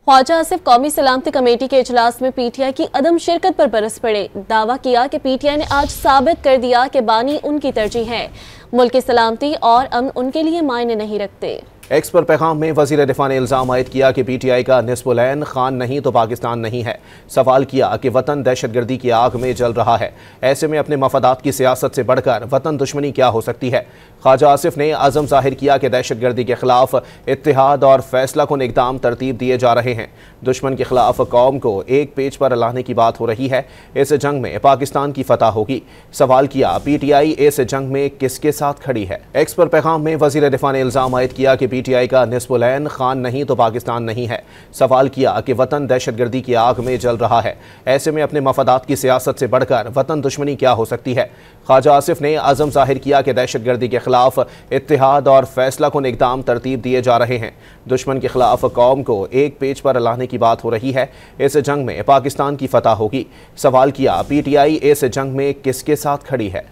ख्वाजा आसिफ कौमी सलामती कमेटी के इजलास में पीटीआई की अदम शिरकत पर बरस पड़े। दावा किया कि पीटीआई ने आज साबित कर दिया कि बानी उनकी तरजीह है। मुल्क की सलामती और अमन उनके लिए मायने नहीं रखते। एक्स पर पैगाम में वज़ीर दिफा ने इल्ज़ाम आयद किया कि पीटीआई का निस्बुलैन खान नहीं तो पाकिस्तान नहीं है। सवाल किया कि वतन दहशतगर्दी की आग में जल रहा है, ऐसे में अपने मफादात की सियासत से बढ़कर वतन दुश्मनी क्या हो सकती है। ख्वाजा आसिफ ने अज़म जाहिर किया कि दहशतगर्दी के खिलाफ इत्तेहाद और फैसला कुन इक़दाम तरतीब दिए जा रहे हैं। दुश्मन के खिलाफ कौम को एक पेज पर लाने की बात हो रही है। इस जंग में पाकिस्तान की फतह होगी। सवाल किया पीटीआई इस जंग में किसके साथ खड़ी है। एक्स पर पैगाम में वज़ीर दिफा ने इल्ज़ाम आयद किया कि पीटीआई का निस्बुलैन खान नहीं तो पाकिस्तान नहीं है। सवाल किया कि वतन दहशतगर्दी की आग में जल रहा है, ऐसे में अपने मफादात की सियासत से बढ़कर वतन दुश्मनी क्या हो सकती है। ख्वाजा आसिफ ने अज़म जाहिर किया कि दहशतगर्दी के खिलाफ इत्तेहाद और फैसला कुन इक़दाम तरतीब दिए जा रहे हैं। दुश्मन के खिलाफ कौम को एक पेज पर लाने की बात हो रही है। इस जंग में पाकिस्तान की फतह होगी। सवाल किया पीटीआई इस जंग में किसके साथ खड़ी है।